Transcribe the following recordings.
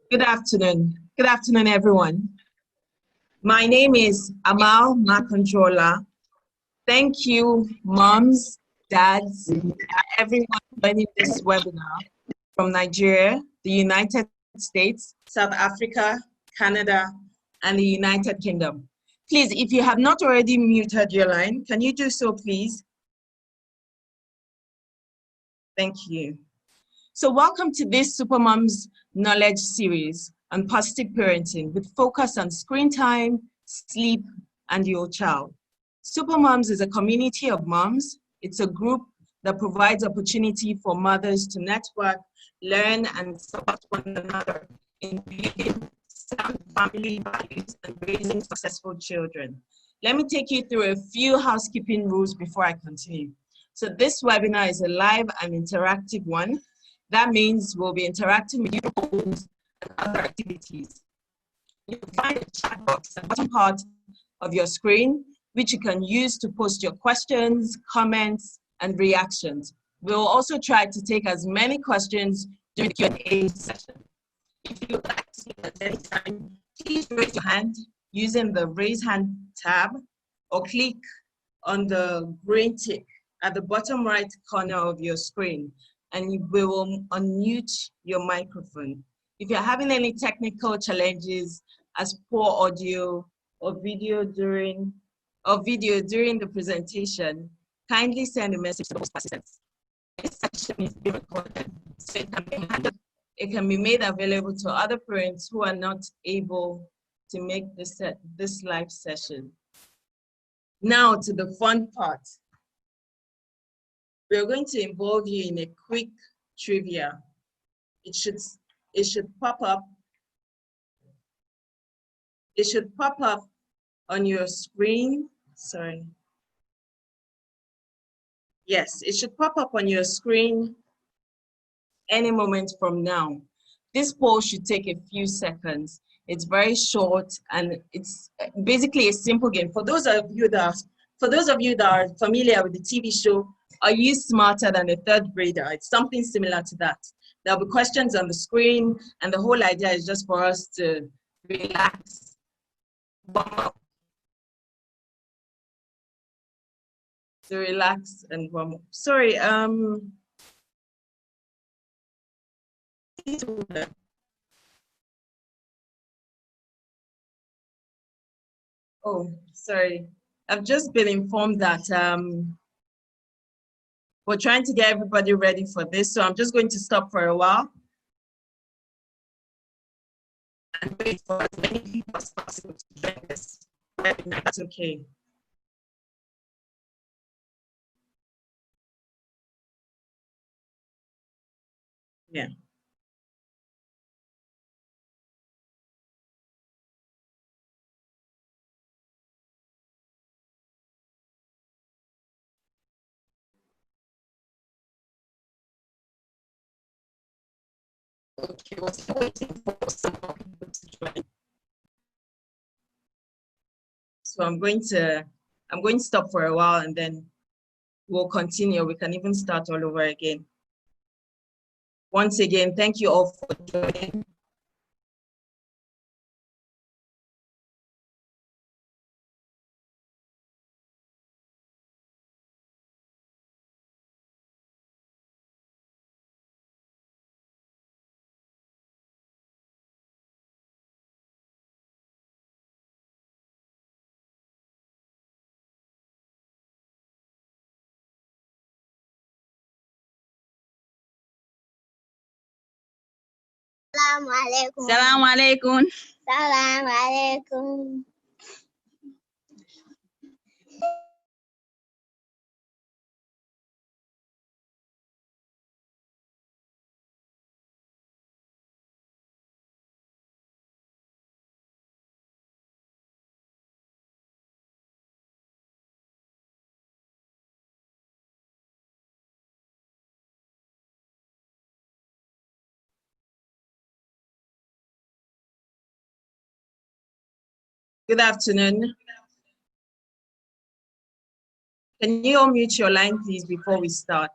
Good afternoon. Good afternoon, everyone. My name is Amal Makontrola. Thank you, moms, dads, and everyone joining this webinar from Nigeria, the United States, South Africa, Canada, and the United Kingdom. Please, if you have not already muted your line, can you do so, please? Thank you. So welcome to this Supermoms Knowledge Series on positive parenting with focus on screen time, sleep, and your child. Supermoms is a community of moms. It's a group that provides opportunity for mothers to network, learn, and support one another in building sound family values and raising successful children. Let me take you through a few housekeeping rules before I continue. So this webinar is a live and interactive one. That means we'll be interacting with you polls and other activities. You'll find a chat box at the bottom part of your screen, which you can use to post your questions, comments, and reactions. We'll also try to take as many questions during the Q&A session. If you would like to speak at any time, please raise your hand using the raise hand tab or click on the green tick at the bottom right corner of your screen, and we will unmute your microphone. If you're having any technical challenges as poor audio or video during the presentation, kindly send a message to those participants. This session is being recorded, so it can be made available to other parents who are not able to make this live session. Now to the fun part. We're going to involve you in a quick trivia. It should pop up. It should pop up on your screen. Sorry. Yes, it should pop up on your screen any moment from now. This poll should take a few seconds. It's very short and it's basically a simple game. For those of you that are familiar with the TV show, Are You Smarter Than a Third Grader? It's something similar to that. There'll be questions on the screen, and the whole idea is just for us to relax, warm up. To relax and warm up. Sorry, oh, sorry. I've just been informed that we're trying to get everybody ready for this, so I'm just going to stop for a while and wait for as many people as possible to join this webinar. That's okay. Yeah. Okay, we're still waiting for some more people to join. So I'm going to stop for a while and then we'll continue. We can even start all over again. Once again, thank you all for joining. Assalamu alaikum. Salaam alaikum. Salam alaikum. Good afternoon. Can you unmute your line, please, before we start?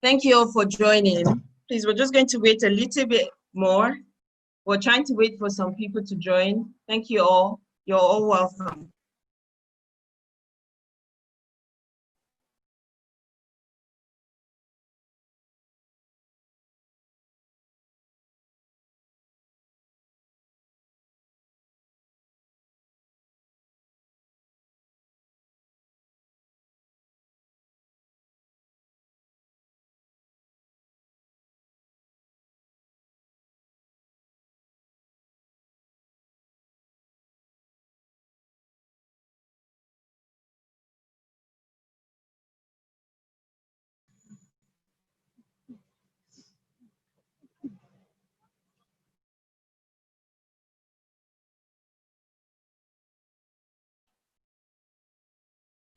Thank you all for joining. Please, we're just going to wait a little bit more. We're trying to wait for some people to join. Thank you all. You're all welcome.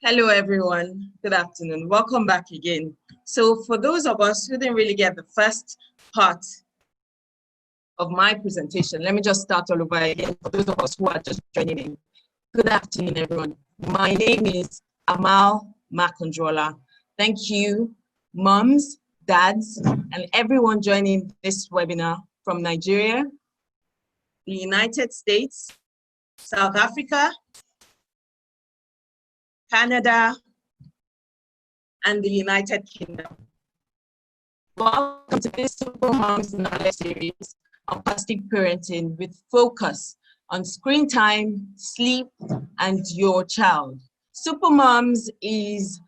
Hello, everyone. Good afternoon. Welcome back again. So for those of us who didn't really get the first part of my presentation, let me just start all over again for those of us who are just joining in. Good afternoon, everyone. My name is Amal Makondrola. Thank you, moms, dads, and everyone joining this webinar from Nigeria, the United States, South Africa, Canada, and the United Kingdom. Welcome to this Super Moms Knowledge series on plastic parenting with focus on screen time, sleep, and your child. Super Moms is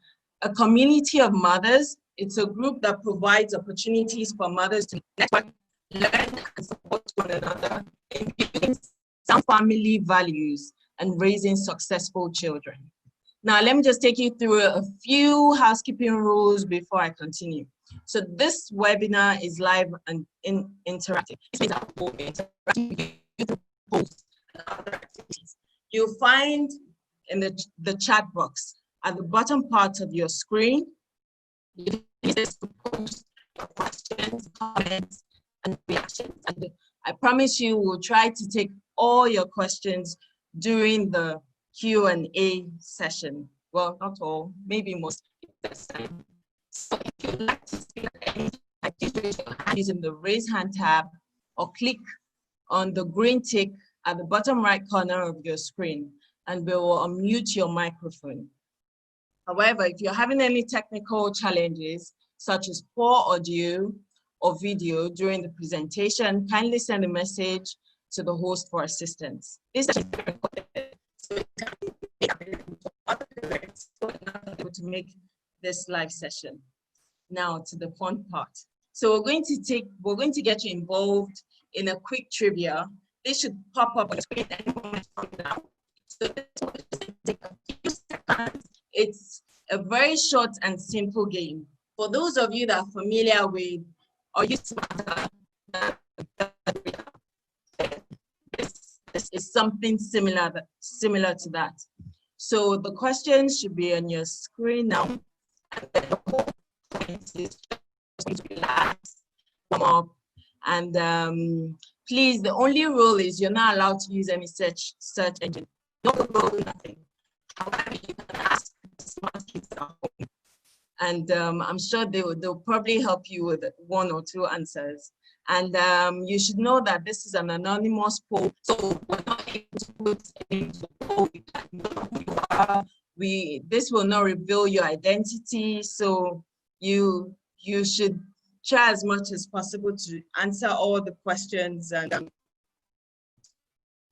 a community of mothers. It's a group that provides opportunities for mothers to network, learn, and support one another in building sound family values and raising successful children. Now, let me just take you through a few housekeeping rules before I continue. So this webinar is live and interactive. This means I'll be interacting with you through posts and other activities. You'll find in the chat box at the bottom part of your screen, you can use to post your questions, comments, and reactions. And I promise you, we'll try to take all your questions during the Q&A session. Well, not all, maybe most of the time. So if you'd like to speak at any time, please raise your hand using the raise hand tab or click on the green tick at the bottom right corner of your screen and we will unmute your microphone. However, if you're having any technical challenges, such as poor audio or video during the presentation, kindly send a message to the host for assistance. This session is recorded, so it can be available to other parents who are not able to make this live session. Now to the fun part. So we're going to get you involved in a quick trivia. This should pop up on the screen any moment from now. So this will take a few seconds. It's a very short and simple game. For those of you that are familiar with or use smarter, this is something similar to that. So the questions should be on your screen now. And then the whole point is just to relax, come up, and please, the only rule is you're not allowed to use any search engine. No Google, nothing. However, you can ask the smart kids at home, and I'm sure they'll probably help you with one or two answers. And you should know that this is an anonymous poll, so we're not able to put into the poll. You can know who you are. This will not reveal your identity, so you should try as much as possible to answer all the questions. And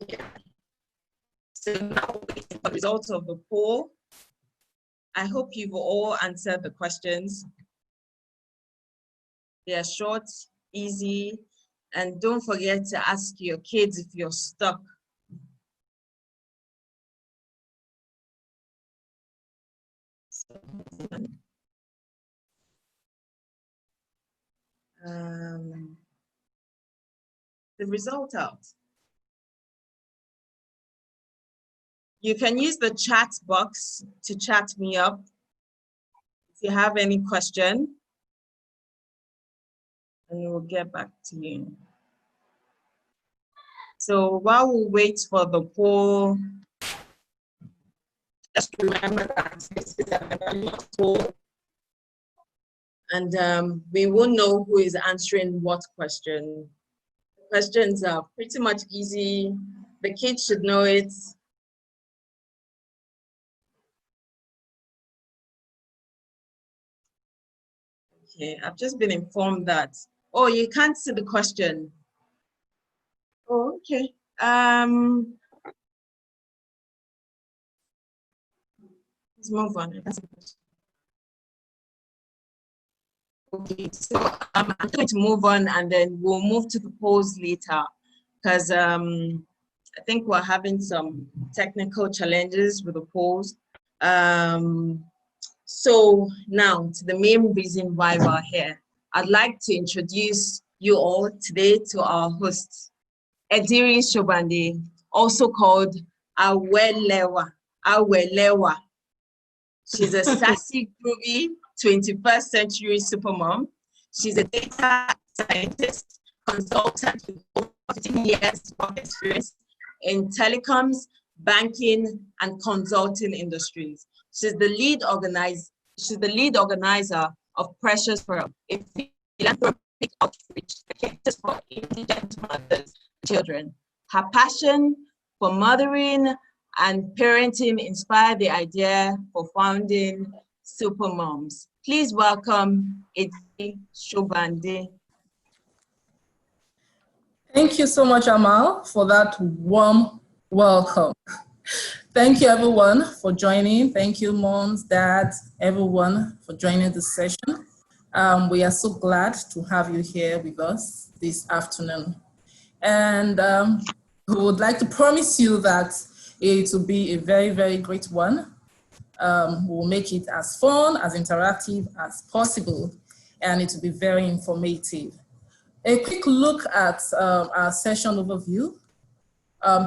yeah. So now waiting for the results of the poll. I hope you've all answered the questions. They are short, easy, and don't forget to ask your kids if you're stuck. The result out. You can use the chat box to chat me up if you have any question, and we'll get back to you. So while we wait for the poll, just remember that this is an anonymous poll, and we won't know who is answering what question. Questions are pretty much easy. The kids should know it. Okay, I've just been informed that, oh, you can't see the question. Oh, okay. Let's move on. Okay, so I'm going to move on and then we'll move to the polls later because I think we're having some technical challenges with the polls. So now to the main reason why we're here. I'd like to introduce you all today to our host, Ediri Sobande, also called Awelewa. Awelewa. She's a sassy, groovy 21st century supermom. She's a data scientist, consultant with over 15 years of experience in telecoms, banking, and consulting industries. She's the lead organizer of Precious Pearl, a philanthropic outreach that caters for indigent mothers and children. Her passion for mothering and parenting inspired the idea for founding Supermoms. Please welcome Ediri Sobande. Thank you so much, Amal, for that warm welcome. Thank you, everyone, for joining. Thank you, moms, dads, everyone, for joining this session. We are so glad to have you here with us this afternoon. And we would like to promise you that it will be a very, very great one. We'll make it as fun, as interactive as possible, and it will be very informative. A quick look at our session overview.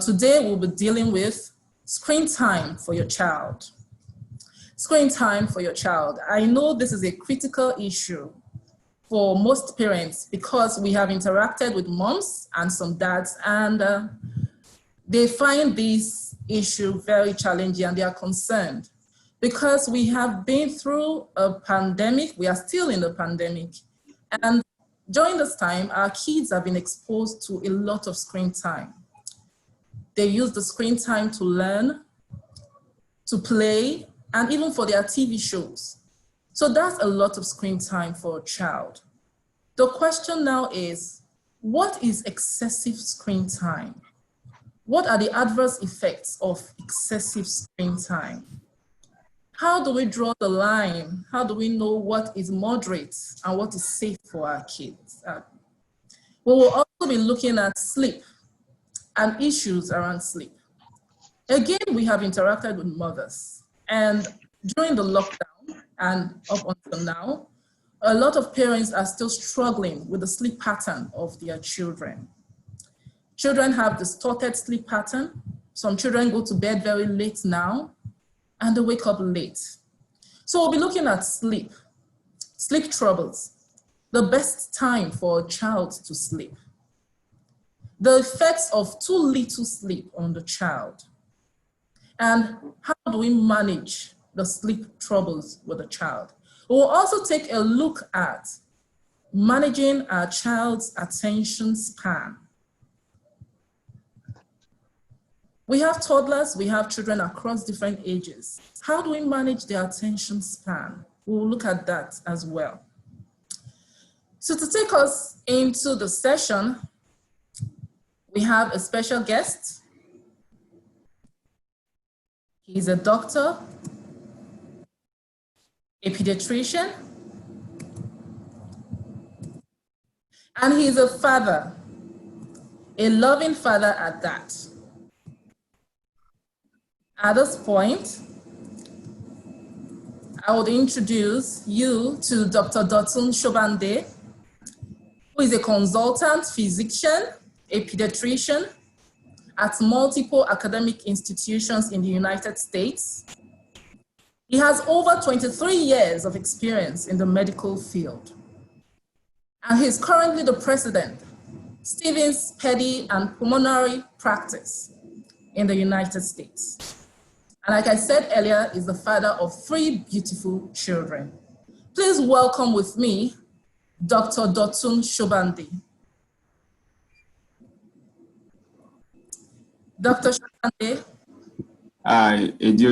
Today we'll be dealing with screen time for your child. Screen time for your child. I know this is a critical issue for most parents because we have interacted with moms and some dads, and they find this issue very challenging and they are concerned because we have been through a pandemic. We are still in the pandemic, and during this time, our kids have been exposed to a lot of screen time. They use the screen time to learn, to play, and even for their TV shows. So that's a lot of screen time for a child. The question now is, what is excessive screen time? What are the adverse effects of excessive screen time? How do we draw the line? How do we know what is moderate and what is safe for our kids? We will also be looking at sleep and issues around sleep. Again, we have interacted with mothers, and during the lockdown and up until now, a lot of parents are still struggling with the sleep pattern of their children. Children have distorted sleep pattern. Some children go to bed very late now, and they wake up late. So we'll be looking at sleep troubles, the best time for a child to sleep, the effects of too little sleep on the child, and how do we manage the sleep troubles with the child. We'll also take a look at managing our child's attention span. We have toddlers, we have children across different ages. How do we manage their attention span? We'll look at that as well. So to take us into the session, we have a special guest. He's a doctor, a pediatrician, and he's a father, a loving father at that. At this point, I would introduce you to Dr. Dotun Sobande, who is a consultant physician, a pediatrician at multiple academic institutions in the United States. He has over 23 years of experience in the medical field. And he's currently the president Stevens Pedi and Pulmonary Practice in the United States. And like I said earlier, is the father of 3 beautiful children. Please welcome with me, Dr. Dotun Sobande. Dr. Sobande. Hi, Ediri.